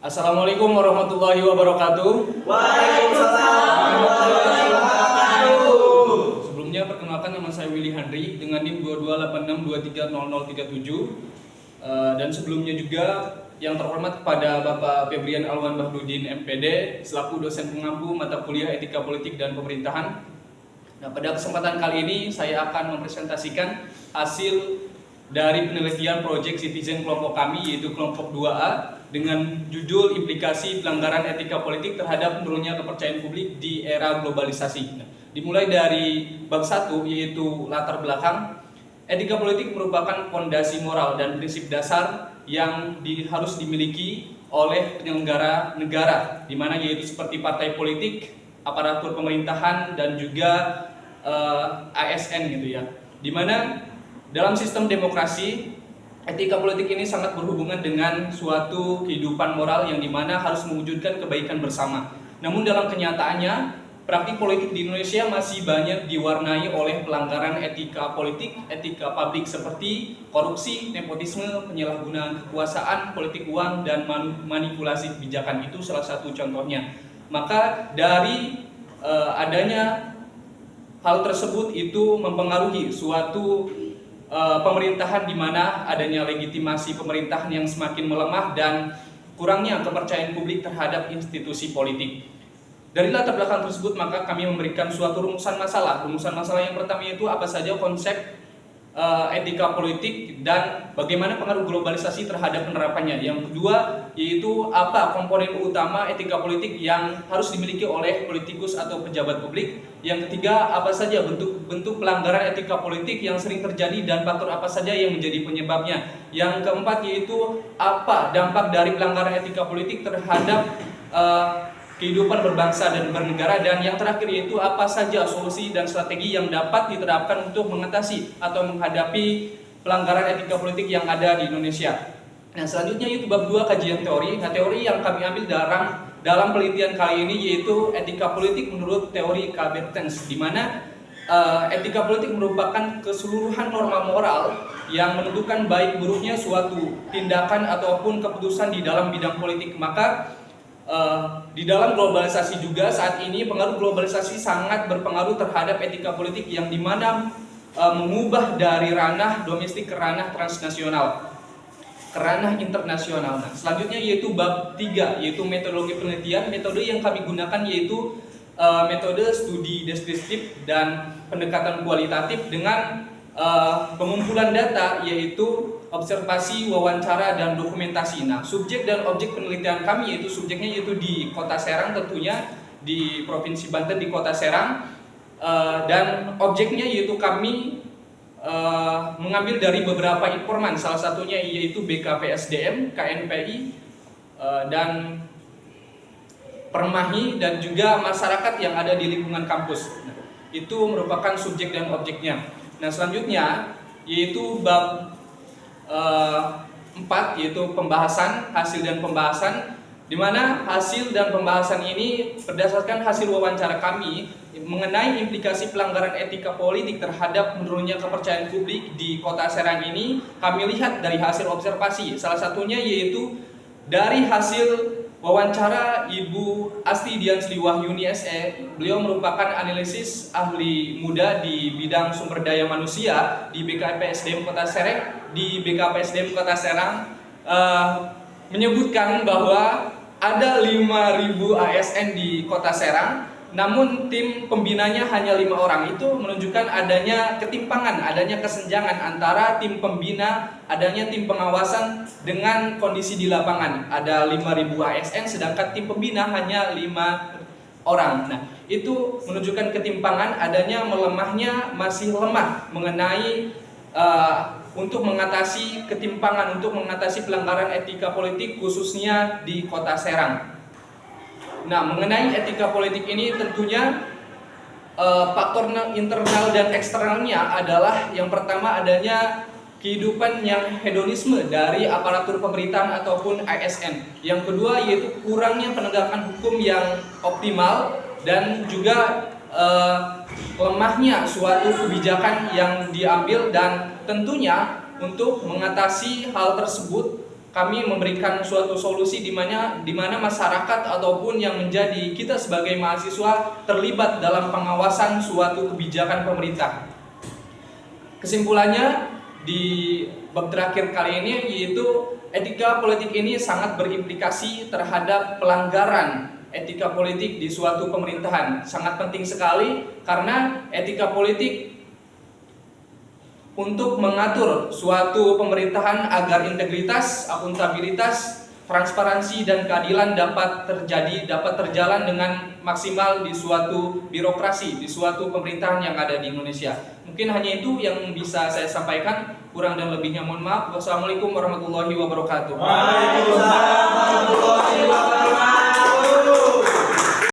Assalamualaikum warahmatullahi wabarakatuh. Waalaikumsalam warahmatullahi wabarakatuh. Sebelumnya perkenalkan, nama saya Willy Handri dengan NIM 2286230037. Dan sebelumnya juga yang terhormat kepada Bapak Febrian Alwan Bahrudin MPD selaku dosen pengampu mata kuliah Etika Politik dan Pemerintahan. Nah, pada kesempatan kali ini saya akan mempresentasikan hasil dari penelitian proyek Citizen kelompok kami, yaitu kelompok 2A, dengan judul implikasi pelanggaran etika politik terhadap menurunnya kepercayaan publik di era globalisasi. Nah, dimulai dari bab 1, yaitu latar belakang. Etika politik merupakan fondasi moral dan prinsip dasar yang harus dimiliki oleh penyelenggara negara, di mana yaitu seperti partai politik, aparatur pemerintahan, dan juga ASN gitu ya. Di mana dalam sistem demokrasi, etika politik ini sangat berhubungan dengan suatu kehidupan moral yang dimana harus mewujudkan kebaikan bersama. Namun dalam kenyataannya, praktik politik di Indonesia masih banyak diwarnai oleh pelanggaran etika politik, etika publik seperti korupsi, nepotisme, penyalahgunaan kekuasaan, politik uang, dan manipulasi kebijakan. Itu salah satu contohnya. Maka dari adanya hal tersebut itu mempengaruhi suatu pemerintahan di mana adanya legitimasi pemerintahan yang semakin melemah dan kurangnya kepercayaan publik terhadap institusi politik. Dari latar belakang tersebut, maka kami memberikan suatu rumusan masalah. Rumusan masalah yang pertama itu apa saja konsep etika politik dan bagaimana pengaruh globalisasi terhadap penerapannya. Yang kedua yaitu apa komponen utama etika politik yang harus dimiliki oleh politikus atau pejabat publik. Yang ketiga, apa saja bentuk pelanggaran etika politik yang sering terjadi dan faktor apa saja yang menjadi penyebabnya. Yang keempat yaitu apa dampak dari pelanggaran etika politik terhadap kehidupan berbangsa dan bernegara, dan yang terakhir yaitu apa saja solusi dan strategi yang dapat diterapkan untuk mengatasi atau menghadapi pelanggaran etika politik yang ada di Indonesia. Nah, selanjutnya yaitu bab 2, kajian teori. Nah, teori yang kami ambil dalam penelitian kali ini yaitu etika politik menurut teori Coubertin, di mana etika politik merupakan keseluruhan norma moral yang menentukan baik buruknya suatu tindakan ataupun keputusan di dalam bidang politik. Maka di dalam globalisasi juga saat ini pengaruh globalisasi sangat berpengaruh terhadap etika politik yang dimana mengubah dari ranah domestik ke ranah transnasional, ke ranah internasional. Nah, selanjutnya yaitu bab 3 yaitu metodologi penelitian. Metode yang kami gunakan yaitu metode studi deskriptif dan pendekatan kualitatif dengan pengumpulan data yaitu observasi, wawancara, dan dokumentasi. Nah, subjek dan objek penelitian kami yaitu subjeknya yaitu di Kota Serang, tentunya di Provinsi Banten di Kota Serang, dan objeknya yaitu kami mengambil dari beberapa informan, salah satunya yaitu BKPSDM, KNPI, dan Permahi, dan juga masyarakat yang ada di lingkungan kampus. Nah, itu merupakan subjek dan objeknya. Nah, selanjutnya yaitu bab 4 yaitu pembahasan, hasil dan pembahasan, di mana hasil dan pembahasan ini berdasarkan hasil wawancara kami mengenai implikasi pelanggaran etika politik terhadap menurunnya kepercayaan publik di Kota Serang ini. Kami lihat dari hasil observasi, salah satunya yaitu dari hasil wawancara Ibu Asti Diansli Wahyuni SE. Beliau merupakan analisis ahli muda di bidang sumber daya manusia di BKPSDM Kota Serang. Di BKPSDM Kota Serang menyebutkan bahwa ada 5.000 ASN di Kota Serang, namun tim pembinanya hanya 5 orang. Itu menunjukkan adanya ketimpangan, adanya kesenjangan antara tim pembina, adanya tim pengawasan dengan kondisi di lapangan. Ada 5.000 ASN sedangkan tim pembina hanya 5 orang. Nah, itu menunjukkan ketimpangan, adanya melemahnya, masih lemah mengenai untuk mengatasi ketimpangan, untuk mengatasi pelanggaran etika politik khususnya di Kota Serang. Nah, mengenai etika politik ini tentunya faktor internal dan eksternalnya adalah yang pertama adanya kehidupan yang hedonisme dari aparatur pemerintahan ataupun ASN. Yang kedua yaitu kurangnya penegakan hukum yang optimal dan juga lemahnya suatu kebijakan yang diambil, dan tentunya untuk mengatasi hal tersebut kami memberikan suatu solusi di mana masyarakat ataupun yang menjadi kita sebagai mahasiswa terlibat dalam pengawasan suatu kebijakan pemerintah. Kesimpulannya di bab terakhir kali ini yaitu etika politik ini sangat berimplikasi terhadap pelanggaran etika politik di suatu pemerintahan. Sangat penting sekali karena etika politik untuk mengatur suatu pemerintahan agar integritas, akuntabilitas, transparansi dan keadilan dapat terjalan dengan maksimal di suatu birokrasi, di suatu pemerintahan yang ada di Indonesia. Mungkin hanya itu yang bisa saya sampaikan, kurang dan lebihnya mohon maaf. Wassalamualaikum warahmatullahi wabarakatuh. Waalaikumsalam warahmatullahi wabarakatuh.